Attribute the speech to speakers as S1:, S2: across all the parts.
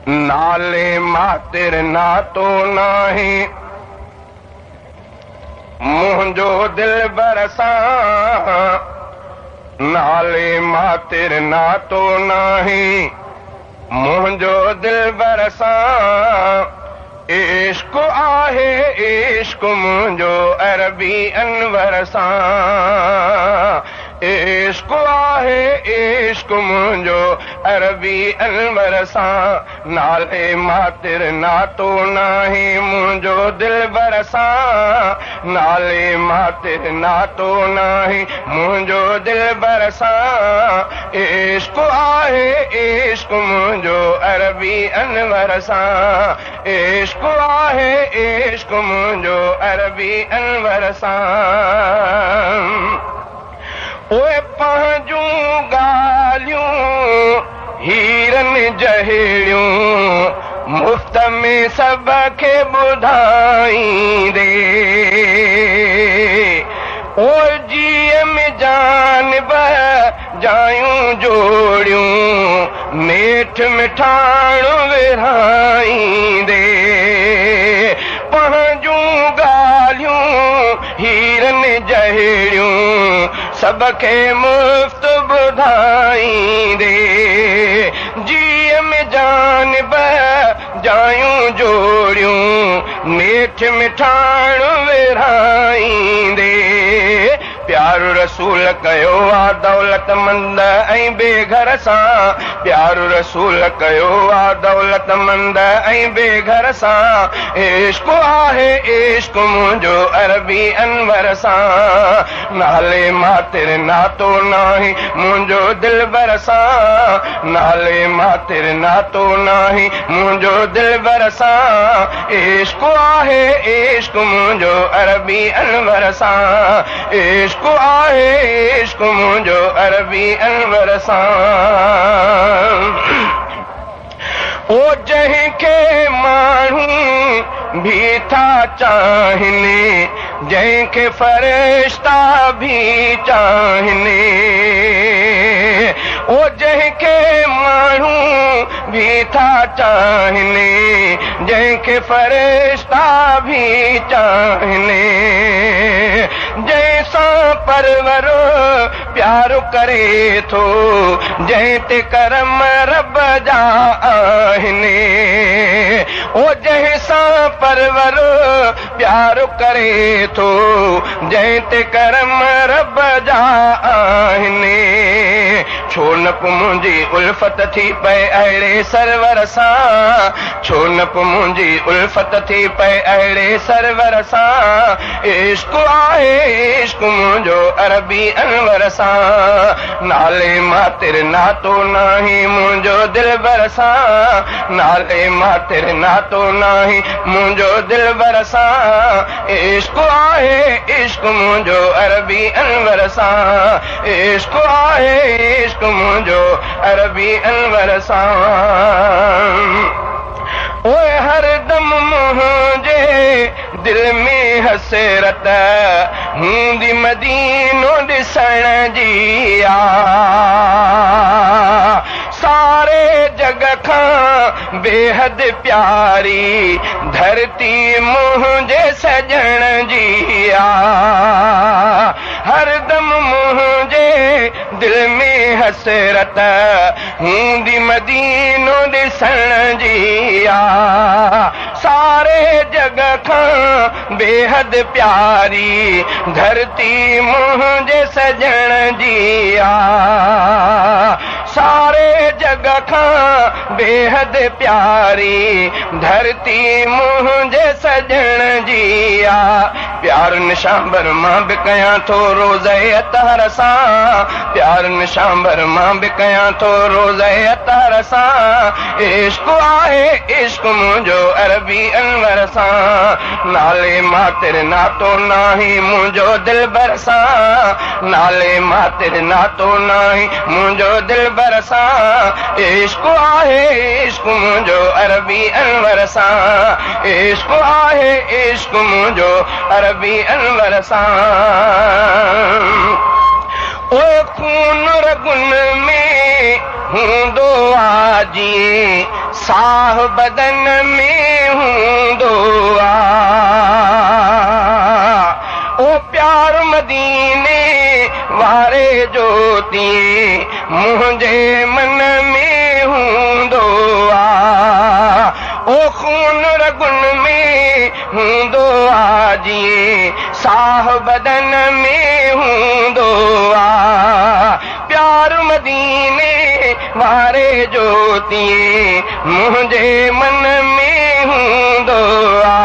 S1: नाले मां तेरे नातो नाही मुंहिंजो दिल बरसां नाले मां तेरे नातो नाही मुंहिंजो दिल बरसां इश्क आहे इश्क मुंहिंजो अरबी अनवर सां इश्क आहे इश्क मुंहिंजो अरबी अनवर सां नाले मां तेरे नातो नाही मुंहिंजो दिल बरसां नाले मां तेरे नातो नाही मुंहिंजो दिल बरसां इश्क आहे इश्क मुंहिंजो अरबी अनवर सां इश्क आहे इश्क मुंहिंजो अरबी अनवर सां ओए पंहिंजूं ॻाल्हियूं हीरन जहिड़ियूं मुफ़्त में सभ खे ॿुधाईंदे ओ जीअ में जान जायूं जोड़ियूं नेठ मिठाण विरहाईंदे पंहिंजूं ॻाल्हियूं हीरन जहिड़ियूं सभ खे मुफ़्त ॿुधाईंदे जीअ में जान जायूं जोड़ियूं नेठ मिठाण विरहाईंदे प्यारो रसूल कयो आ दौलतमंद ऐं बेघर सां प्यारो रसूल कयो आ दौलतमंद ऐं बेघर सां इश्क आहे इश्क मुंहिंजो अरबी अनवर सां नाले मां तेरे नातो नाही मुंहिंजो दिल बरसां नाले मां तेरे नातो नाही मुंहिंजो दिल बरसां इश्क आहे इश्क मुंहिंजो अरबी अनवर सां इश्क आहे इश्क मुंहिंजो अरबी अनवर सां ओ जंहिंखे माण्हू भी था चाहिनि जंहिंखे फ़रिश्ता भी चाहिनि ओ जंहिंखे माण्हू भी था चाहिनि जंहिंखे फ़रिश्ता भी चाहिनि जंहिंसां परवरो प्यारो करे थो जंहिं ते करम रब जा आहिनि ओ जंहिंसां परवरो प्यारो करे थो जंहिं ते करम रब जा आहिनि छो न पोइ मुंहिंजी उल्फत थी पए अहिड़े सरवर सां छो न पोइ मुंहिंजी उल्फत थी पए अहिड़े सरवर सां इश्क आहे इश्क मुंहिंजो अरबी अनवर सां नाले मां तेरे नातो नाही मुंहिंजो दिल बरसां नाले मां तेरे नातो नाही मुंहिंजो दिल बरसां इश्क आहे इश्क मुंहिंजो अरबी अनवर सां इश्क आहे इश्क मुंहिंजो अरबी अनवर सां ओए हर दम मुंहिंजे दिल में हसरत हूंदी मदीनो ॾिसण जी आ सारे जग खां बेहद प्यारी धरती मुंहिंजे सजण जी आ हर दम मुंहिंजे दिल में हसरत हूंदी मदीनो ॾिसण जी आ सारे जग खां बेहद प्यारी धरती मुंहिंजे सजण जी आ सारे जग खां बेहद प्यारी धरती मुंहिंजे सजण जी आ प्यार निशांबर मां बि कयां थो रोज़े अतहर सां प्यार निशांबर मां बि कयां थो रोज़े अतहर सां इश्क आहे इश्क मुंहिंजो अरबी अनवर सां नाले मां तेरे नातो नाही मुंहिंजो दिल बरसां नाले मां तेरे नातो नाही मुंहिंजो दिल बरसां इश्क आहे इश्क मुंहिंजो अरबी अनवर सां इश्क आहे इश्क मुंहिंजो अरबी अनवर सां ओए खून रगुन में हूंदो आ जीअं साह बदन में हूंदो आ ओ प्यार मदीने वारे जो तीअं मुंहिंजे मन में हूंदो आ ओ खून रगुन में हूंदो आ जीअं साह बदन में हूंदो आ प्यार मदीने वारे जो तीअं मुंहिंजे मन में हूंदो आ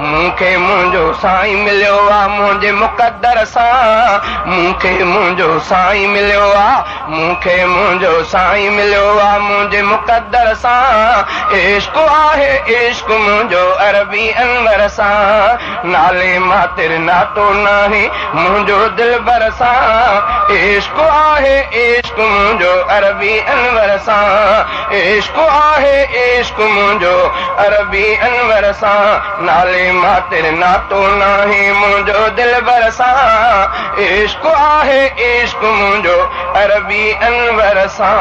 S1: मूंखे मुंहिंजो साईं मिलियो आ मुंहिंजे मुक़दर सां मूंखे मुंहिंजो साईं मिलियो आ मूंखे मुंहिंजो साईं मिलियो आ मुंहिंजे मुक़दर सां इश्क आहे इश्क मुंहिंजो अरबी अनवर सां नाले मातिर नातो नाहे मुंहिंजो दिलबर सां इश्क आहे इश्क मुंहिंजो अरबी अनवर सां इश्क आहे इश्क मुंहिंजो अरबी अनवर सां नाले मातिर नातो नाहे मुंहिंजो दिलबर सां इश्क आहे इश्क मुंहिंजो अरबी अनवर सां